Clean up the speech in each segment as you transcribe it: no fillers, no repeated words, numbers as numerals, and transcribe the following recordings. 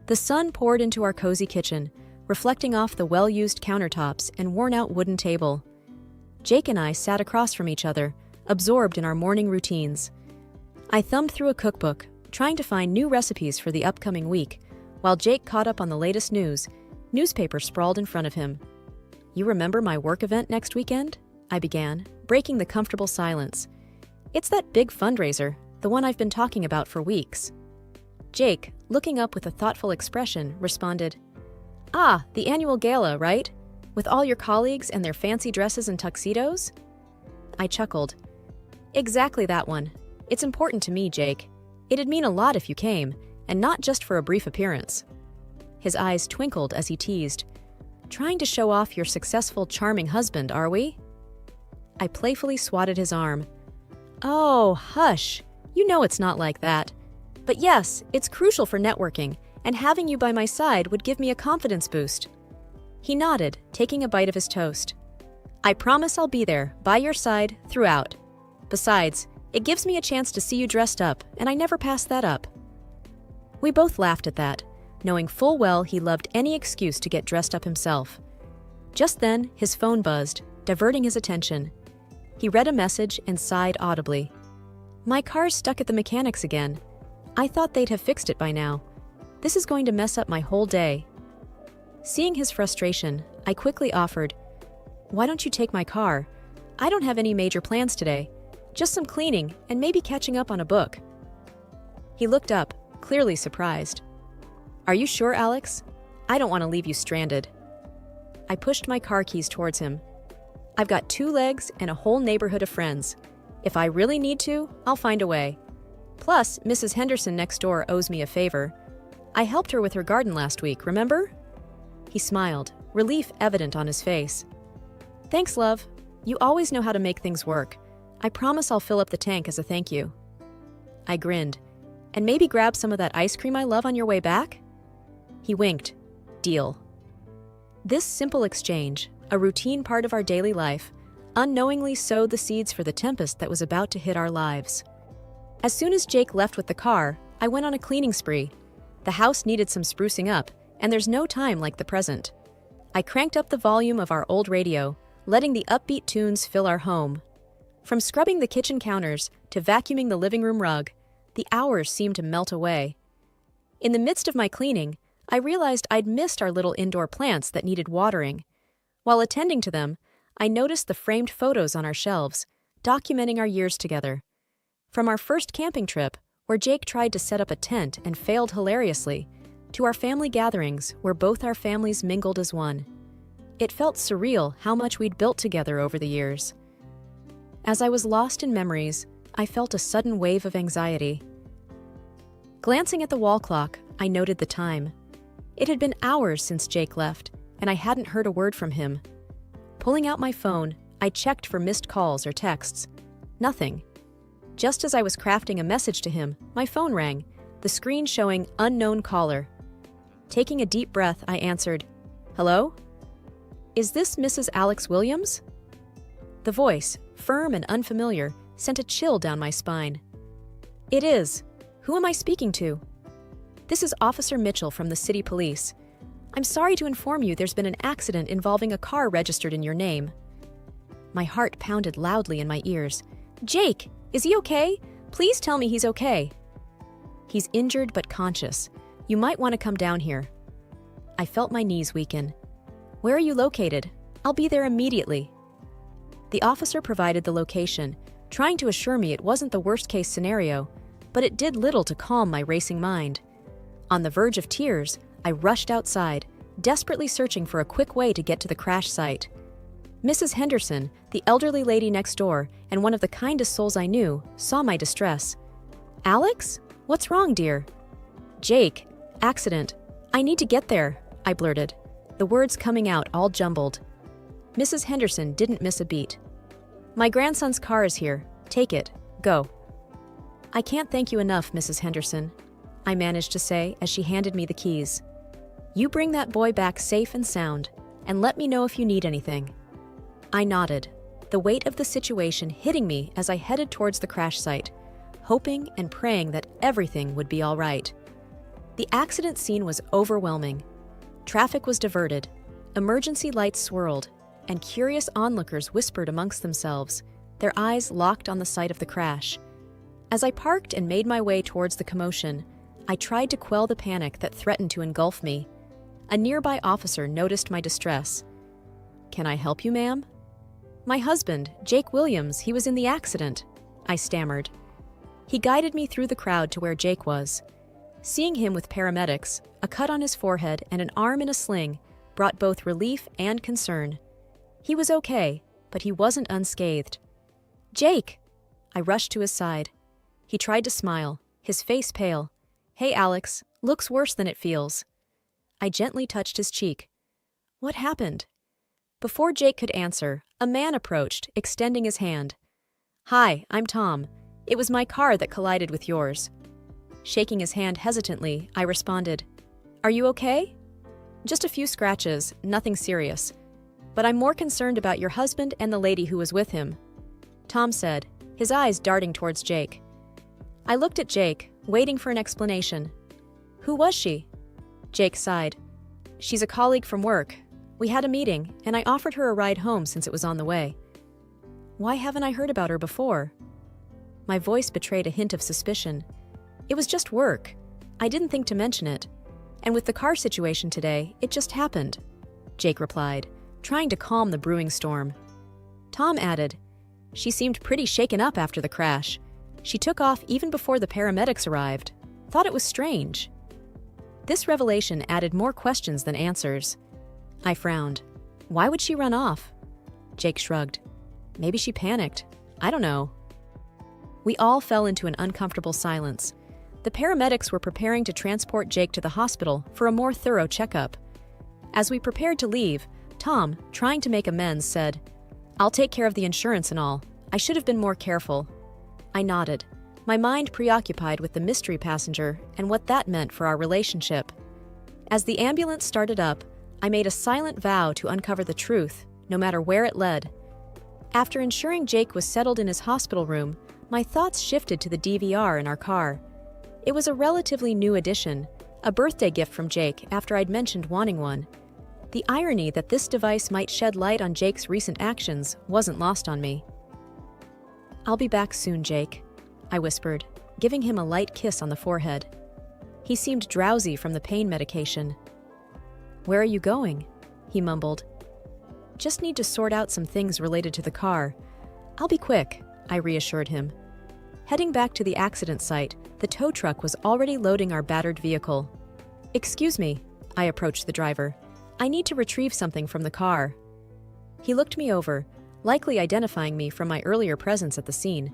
The sun poured into our cozy kitchen, reflecting off the well-used countertops and worn-out wooden table. Jake and I sat across from each other, absorbed in our morning routines. I thumbed through a cookbook, trying to find new recipes for the upcoming week, while Jake caught up on the latest news. Newspaper sprawled in front of him. "You remember my work event next weekend?" I began, breaking the comfortable silence. "It's that big fundraiser, the one I've been talking about for weeks." Jake, looking up with a thoughtful expression, responded, "Ah, the annual gala, right? With all your colleagues and their fancy dresses and tuxedos?" I chuckled. "Exactly that one. It's important to me, Jake. It'd mean a lot if you came, and not just for a brief appearance." His eyes twinkled as he teased, "Trying to show off your successful, charming husband, are we?" I playfully swatted his arm. "Oh, hush. You know it's not like that. But yes, it's crucial for networking, and having you by my side would give me a confidence boost." He nodded, taking a bite of his toast. "I promise I'll be there, by your side, throughout. Besides, it gives me a chance to see you dressed up, and I never pass that up." We both laughed at that, knowing full well he loved any excuse to get dressed up himself. Just then, his phone buzzed, diverting his attention. He read a message and sighed audibly. "My car's stuck at the mechanics again. I thought they'd have fixed it by now. This is going to mess up my whole day." Seeing his frustration, I quickly offered, "Why don't you take my car? I don't have any major plans today. Just some cleaning and maybe catching up on a book." He looked up, clearly surprised. "Are you sure, Alex? I don't want to leave you stranded." I pushed my car keys towards him. "I've got 2 legs and a whole neighborhood of friends. If I really need to, I'll find a way. Plus, Mrs. Henderson next door owes me a favor. I helped her with her garden last week, remember?" He smiled, relief evident on his face. "Thanks, love. You always know how to make things work. I promise I'll fill up the tank as a thank you." I grinned. "And maybe grab some of that ice cream I love on your way back?" He winked. "Deal." This simple exchange, a routine part of our daily life, unknowingly sowed the seeds for the tempest that was about to hit our lives. As soon as Jake left with the car, I went on a cleaning spree. The house needed some sprucing up, and there's no time like the present. I cranked up the volume of our old radio, letting the upbeat tunes fill our home. From scrubbing the kitchen counters to vacuuming the living room rug, the hours seemed to melt away. In the midst of my cleaning, I realized I'd missed our little indoor plants that needed watering. While attending to them, I noticed the framed photos on our shelves, documenting our years together. From our first camping trip, where Jake tried to set up a tent and failed hilariously, to our family gatherings where both our families mingled as one. It felt surreal how much we'd built together over the years. As I was lost in memories, I felt a sudden wave of anxiety. Glancing at the wall clock, I noted the time. It had been hours since Jake left, and I hadn't heard a word from him. Pulling out my phone, I checked for missed calls or texts. Nothing. Just as I was crafting a message to him, my phone rang, the screen showing unknown caller. Taking a deep breath, I answered, "Hello? Is this Mrs. Alex Williams?" The voice, firm and unfamiliar, sent a chill down my spine. "It is. Who am I speaking to?" "This is Officer Mitchell from the city police. I'm sorry to inform you there's been an accident involving a car registered in your name." My heart pounded loudly in my ears. "Jake, is he okay? Please tell me he's okay." "He's injured but conscious. You might want to come down here." I felt my knees weaken. "Where are you located? I'll be there immediately." The officer provided the location, trying to assure me it wasn't the worst-case scenario, but it did little to calm my racing mind. On the verge of tears, I rushed outside, desperately searching for a quick way to get to the crash site. Mrs. Henderson, the elderly lady next door and one of the kindest souls I knew, saw my distress. "Alex? What's wrong, dear?" "Jake. Accident. I need to get there," I blurted, the words coming out all jumbled. Mrs. Henderson didn't miss a beat. "My grandson's car is here. Take it. Go." "I can't thank you enough, Mrs. Henderson," I managed to say as she handed me the keys. "You bring that boy back safe and sound, and let me know if you need anything." I nodded, the weight of the situation hitting me as I headed towards the crash site, hoping and praying that everything would be all right. The accident scene was overwhelming. Traffic was diverted, emergency lights swirled, and curious onlookers whispered amongst themselves, their eyes locked on the site of the crash. As I parked and made my way towards the commotion, I tried to quell the panic that threatened to engulf me. A nearby officer noticed my distress. "Can I help you, ma'am?" "My husband, Jake Williams, he was in the accident," I stammered. He guided me through the crowd to where Jake was. Seeing him with paramedics, a cut on his forehead and an arm in a sling brought both relief and concern. He was okay, but he wasn't unscathed. "Jake!" I rushed to his side. He tried to smile, his face pale. "Hey, Alex, looks worse than it feels." I gently touched his cheek. "What happened?" Before Jake could answer, a man approached, extending his hand. "Hi, I'm Tom. It was my car that collided with yours." Shaking his hand hesitantly, I responded, "Are you okay?" "Just a few scratches, nothing serious. But I'm more concerned about your husband and the lady who was with him," Tom said, his eyes darting towards Jake. I looked at Jake, waiting for an explanation. "Who was she?" Jake sighed. "She's a colleague from work. We had a meeting, and I offered her a ride home since it was on the way." "Why haven't I heard about her before?" My voice betrayed a hint of suspicion. "It was just work. I didn't think to mention it. And with the car situation today, it just happened," Jake replied, trying to calm the brewing storm. Tom added, "She seemed pretty shaken up after the crash. She took off even before the paramedics arrived. Thought it was strange." This revelation added more questions than answers. I frowned. "Why would she run off?" Jake shrugged. "Maybe she panicked. I don't know." We all fell into an uncomfortable silence. The paramedics were preparing to transport Jake to the hospital for a more thorough checkup. As we prepared to leave, Tom, trying to make amends, said, "I'll take care of the insurance and all. I should have been more careful." I nodded, my mind preoccupied with the mystery passenger and what that meant for our relationship. As the ambulance started up, I made a silent vow to uncover the truth, no matter where it led. After ensuring Jake was settled in his hospital room, my thoughts shifted to the DVR in our car. It was a relatively new addition, a birthday gift from Jake after I'd mentioned wanting one. The irony that this device might shed light on Jake's recent actions wasn't lost on me. "I'll be back soon, Jake," I whispered, giving him a light kiss on the forehead. He seemed drowsy from the pain medication. "Where are you going?" he mumbled. "Just need to sort out some things related to the car. I'll be quick," I reassured him. Heading back to the accident site, the tow truck was already loading our battered vehicle. "Excuse me," I approached the driver. "I need to retrieve something from the car." He looked me over, likely identifying me from my earlier presence at the scene.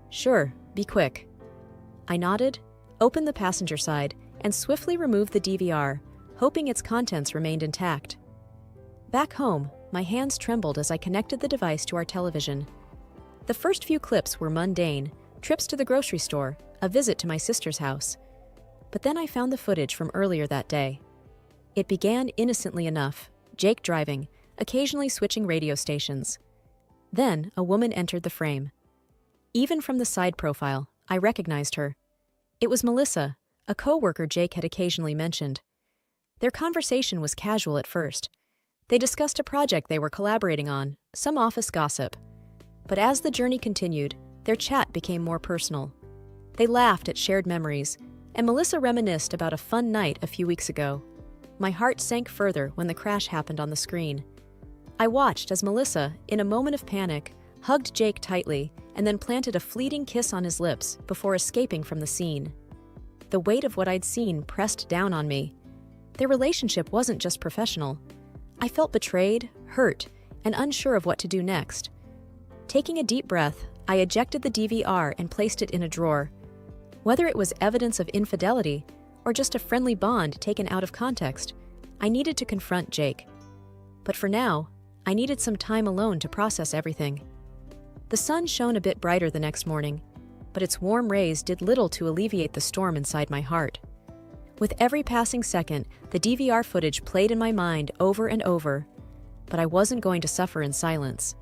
"Sure, be quick." I nodded, opened the passenger side, and swiftly removed the DVR, hoping its contents remained intact. Back home, my hands trembled as I connected the device to our television. The first few clips were mundane, trips to the grocery store, a visit to my sister's house. But then I found the footage from earlier that day. It began innocently enough, Jake driving, occasionally switching radio stations. Then a woman entered the frame. Even from the side profile, I recognized her. It was Melissa, a co-worker Jake had occasionally mentioned. Their conversation was casual at first. They discussed a project they were collaborating on, some office gossip. But as the journey continued, their chat became more personal. They laughed at shared memories, and Melissa reminisced about a fun night a few weeks ago. My heart sank further when the crash happened on the screen. I watched as Melissa, in a moment of panic, hugged Jake tightly and then planted a fleeting kiss on his lips before escaping from the scene. The weight of what I'd seen pressed down on me. Their relationship wasn't just professional. I felt betrayed, hurt, and unsure of what to do next. Taking a deep breath, I ejected the DVR and placed it in a drawer. Whether it was evidence of infidelity or just a friendly bond taken out of context, I needed to confront Jake. But for now, I needed some time alone to process everything. The sun shone a bit brighter the next morning, but its warm rays did little to alleviate the storm inside my heart. With every passing second, the DVR footage played in my mind over and over, but I wasn't going to suffer in silence.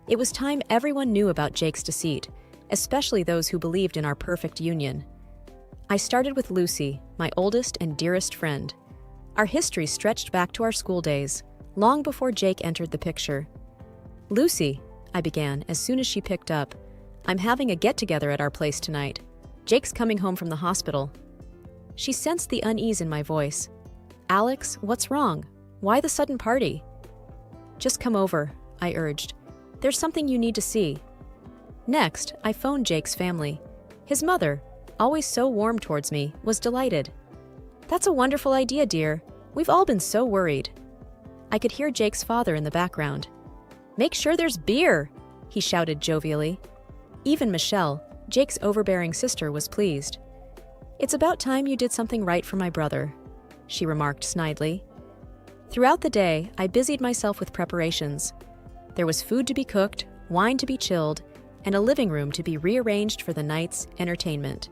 It was time everyone knew about Jake's deceit, especially those who believed in our perfect union. I started with Lucy, my oldest and dearest friend. Our history stretched back to our school days, long before Jake entered the picture. "Lucy," I began as soon as she picked up, "I'm having a get-together at our place tonight. Jake's coming home from the hospital." She sensed the unease in my voice. "Alex, what's wrong? Why the sudden party?" "Just come over," I urged. "There's something you need to see." Next, I phoned Jake's family. His mother, always so warm towards me, was delighted. "That's a wonderful idea, dear. We've all been so worried." I could hear Jake's father in the background. "Make sure there's beer," he shouted jovially. Even Michelle, Jake's overbearing sister, was pleased. "It's about time you did something right for my brother," she remarked snidely. Throughout the day, I busied myself with preparations. There was food to be cooked, wine to be chilled, and a living room to be rearranged for the night's entertainment.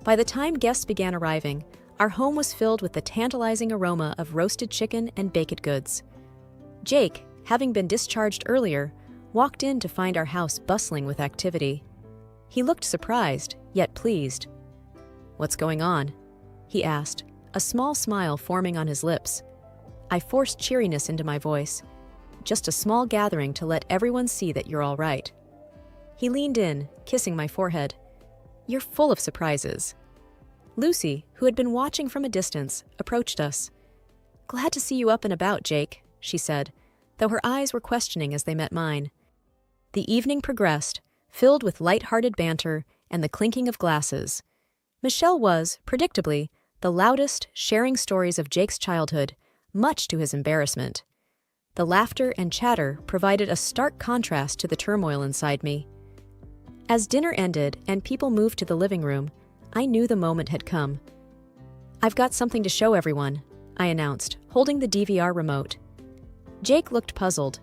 By the time guests began arriving, our home was filled with the tantalizing aroma of roasted chicken and baked goods. Jake, having been discharged earlier, walked in to find our house bustling with activity. He looked surprised, yet pleased. "What's going on?" he asked, a small smile forming on his lips. I forced cheeriness into my voice. "Just a small gathering to let everyone see that you're all right." He leaned in, kissing my forehead. "You're full of surprises." Lucy, who had been watching from a distance, approached us. "Glad to see you up and about, Jake," she said, though her eyes were questioning as they met mine. The evening progressed, filled with light-hearted banter and the clinking of glasses. Michelle was, predictably, the loudest, sharing stories of Jake's childhood, much to his embarrassment. The laughter and chatter provided a stark contrast to the turmoil inside me. As dinner ended and people moved to the living room, I knew the moment had come. "I've got something to show everyone," I announced, holding the DVR remote. Jake looked puzzled.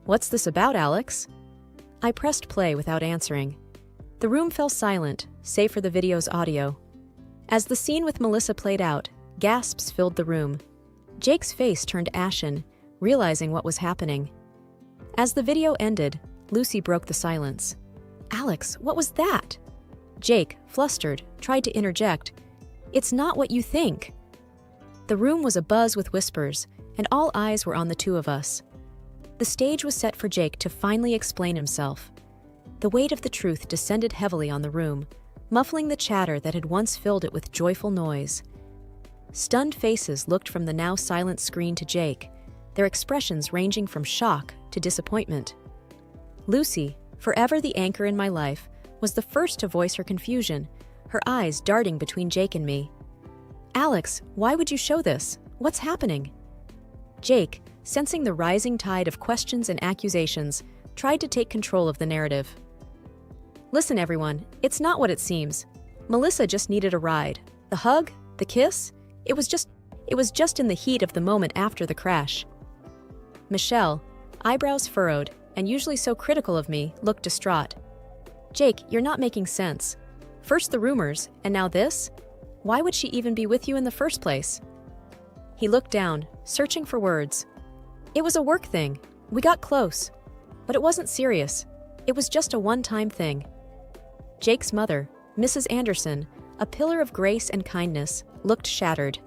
"What's this about, Alex?" I pressed play without answering. The room fell silent, save for the video's audio. As the scene with Melissa played out, gasps filled the room. Jake's face turned ashen, realizing what was happening. As the video ended, Lucy broke the silence. "Alex, what was that?" Jake, flustered, tried to interject. "It's not what you think." The room was abuzz with whispers, and all eyes were on the two of us. The stage was set for Jake to finally explain himself. The weight of the truth descended heavily on the room, muffling the chatter that had once filled it with joyful noise. Stunned faces looked from the now silent screen to Jake, their expressions ranging from shock to disappointment. Lucy, forever the anchor in my life, was the first to voice her confusion, her eyes darting between Jake and me. "Alex, why would you show this? What's happening?" Jake, sensing the rising tide of questions and accusations, tried to take control of the narrative. "Listen, everyone, it's not what it seems. Melissa just needed a ride. The hug, the kiss, it was just in the heat of the moment after the crash." Michelle, eyebrows furrowed and usually so critical of me, looked distraught. "Jake, you're not making sense. First the rumors, and now this? Why would she even be with you in the first place?" He looked down, searching for words. "It was a work thing. We got close. But it wasn't serious. It was just a one-time thing." Jake's mother, Mrs. Anderson, a pillar of grace and kindness, looked shattered.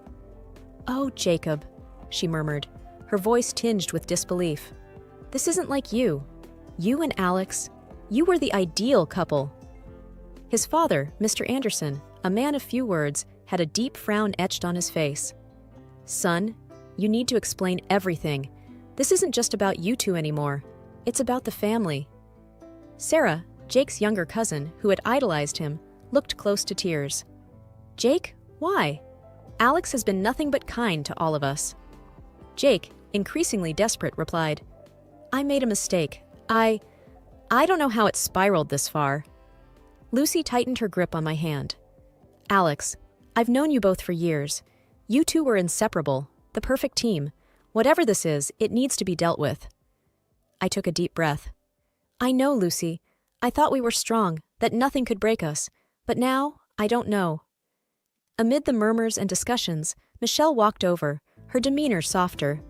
"Oh, Jacob," she murmured, her voice tinged with disbelief. "This isn't like you. You and Alex, you were the ideal couple." His father, Mr. Anderson, a man of few words, had a deep frown etched on his face. "Son, you need to explain everything. This isn't just about you two anymore. It's about the family." Sarah, Jake's younger cousin, who had idolized him, looked close to tears. "Jake, why? Alex has been nothing but kind to all of us." Jake, increasingly desperate, replied, "I made a mistake. I don't know how it spiraled this far." Lucy tightened her grip on my hand. "Alex, I've known you both for years. You two were inseparable, the perfect team. Whatever this is, it needs to be dealt with." I took a deep breath. "I know, Lucy. I thought we were strong, that nothing could break us. But now, I don't know." Amid the murmurs and discussions, Michelle walked over, her demeanor softer.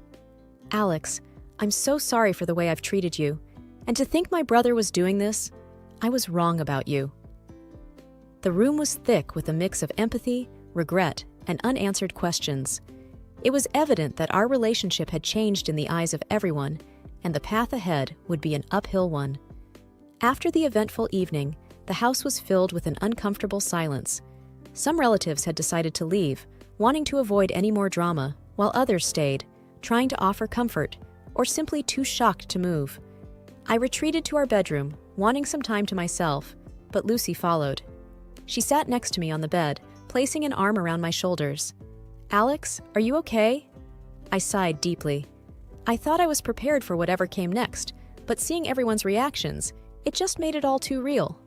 "Alex, I'm so sorry for the way I've treated you. And to think my brother was doing this, I was wrong about you." The room was thick with a mix of empathy, regret, and unanswered questions. It was evident that our relationship had changed in the eyes of everyone, and the path ahead would be an uphill one. After the eventful evening, the house was filled with an uncomfortable silence. Some relatives had decided to leave, wanting to avoid any more drama, while others stayed, trying to offer comfort, or simply too shocked to move. I retreated to our bedroom, wanting some time to myself, but Lucy followed. She sat next to me on the bed, placing an arm around my shoulders. "Alex, are you okay?" I sighed deeply. I thought I was prepared for whatever came next, but seeing everyone's reactions, it just made it all too real.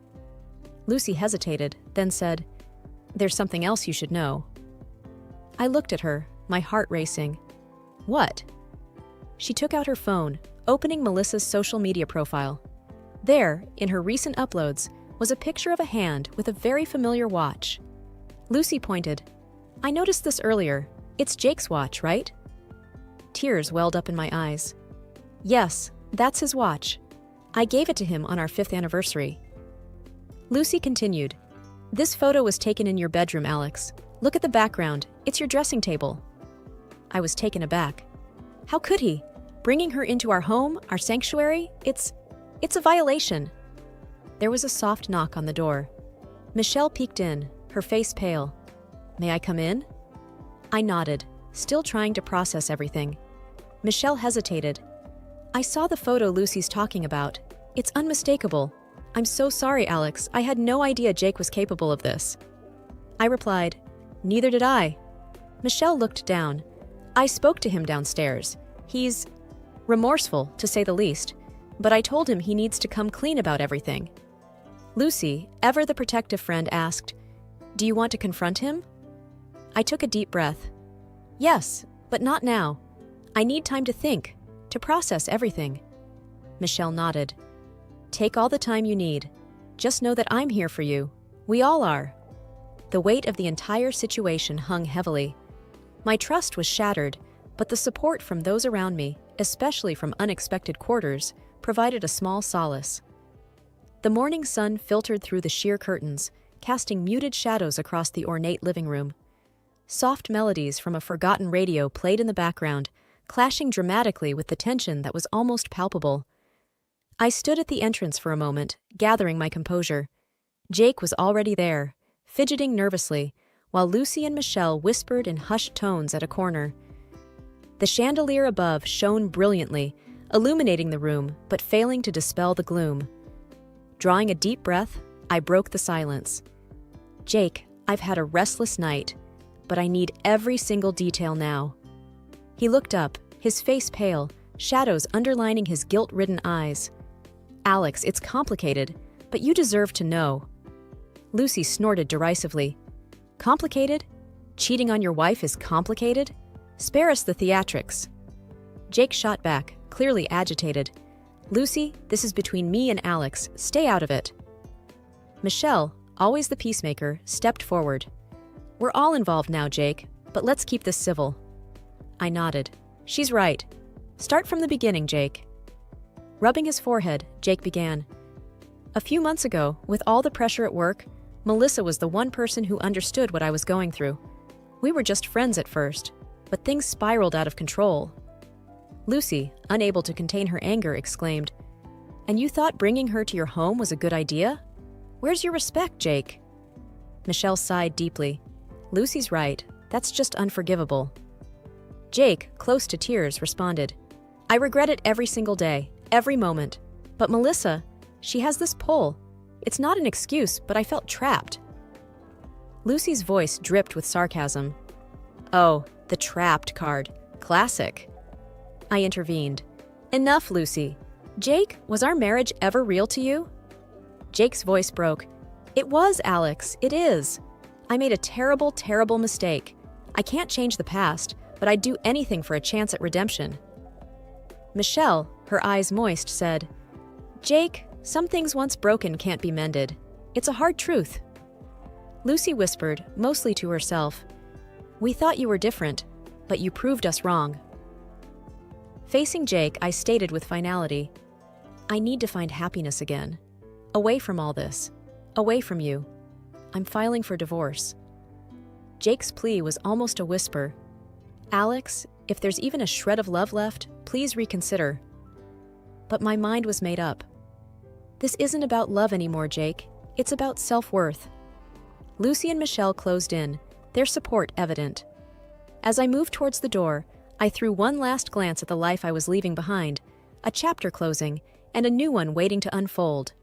Lucy hesitated, then said, "There's something else you should know." I looked at her, my heart racing. "What?" She took out her phone, opening Melissa's social media profile. There, in her recent uploads, was a picture of a hand with a very familiar watch. Lucy pointed. "I noticed this earlier. It's Jake's watch, right?" Tears welled up in my eyes. "Yes, that's his watch. I gave it to him on our 5th anniversary." Lucy continued. "This photo was taken in your bedroom, Alex. Look at the background. It's your dressing table." I was taken aback. How could he? Bringing her into our home, our sanctuary? It's a violation. There was a soft knock on the door. Michelle peeked in, her face pale. "May I come in?" I nodded, still trying to process everything. Michelle hesitated. "I saw the photo Lucy's talking about. It's unmistakable. I'm so sorry, Alex. I had no idea Jake was capable of this." I replied, "Neither did I." Michelle looked down. "I spoke to him downstairs. He's remorseful, to say the least, but I told him he needs to come clean about everything." Lucy, ever the protective friend, asked, "Do you want to confront him?" I took a deep breath. "Yes, but not now. I need time to think, to process everything." Michelle nodded. "Take all the time you need. Just know that I'm here for you. We all are." The weight of the entire situation hung heavily. My trust was shattered, but the support from those around me, especially from unexpected quarters, provided a small solace. The morning sun filtered through the sheer curtains, casting muted shadows across the ornate living room. Soft melodies from a forgotten radio played in the background, clashing dramatically with the tension that was almost palpable. I stood at the entrance for a moment, gathering my composure. Jake was already there, fidgeting nervously, while Lucy and Michelle whispered in hushed tones at a corner. The chandelier above shone brilliantly, illuminating the room but failing to dispel the gloom. Drawing a deep breath, I broke the silence. "Jake, I've had a restless night, but I need every single detail now." He looked up, his face pale, shadows underlining his guilt-ridden eyes. "Alex, it's complicated, but you deserve to know." Lucy snorted derisively. "Complicated? Cheating on your wife is complicated? Spare us the theatrics." Jake shot back, clearly agitated. "Lucy, this is between me and Alex. Stay out of it." Michelle, always the peacemaker, stepped forward. "We're all involved now, Jake, but let's keep this civil." I nodded. "She's right. Start from the beginning, Jake." Rubbing his forehead, Jake began. "A few months ago, with all the pressure at work, Melissa was the one person who understood what I was going through. We were just friends at first, but things spiraled out of control." Lucy, unable to contain her anger, exclaimed, "And you thought bringing her to your home was a good idea? Where's your respect, Jake?" Michelle sighed deeply. "Lucy's right. That's just unforgivable." Jake, close to tears, responded, "I regret it every single day, every moment. But Melissa, she has this pull. It's not an excuse, but I felt trapped." Lucy's voice dripped with sarcasm. "Oh, the trapped card. Classic." I intervened. "Enough, Lucy. Jake, was our marriage ever real to you?" Jake's voice broke. "It was, Alex. It is. I made a terrible, terrible mistake. I can't change the past, but I'd do anything for a chance at redemption." Michelle, her eyes moist, said, "Jake, some things once broken can't be mended. It's a hard truth." Lucy whispered, mostly to herself, "We thought you were different, but you proved us wrong." Facing Jake, I stated with finality, "I need to find happiness again. Away from all this. Away from you. I'm filing for divorce." Jake's plea was almost a whisper. "Alex, if there's even a shred of love left, please reconsider." But my mind was made up. This isn't about love anymore, Jake. It's about self-worth. Lucy and Michelle closed in, their support evident. As I moved towards the door, I threw one last glance at the life I was leaving behind, a chapter closing, and a new one waiting to unfold.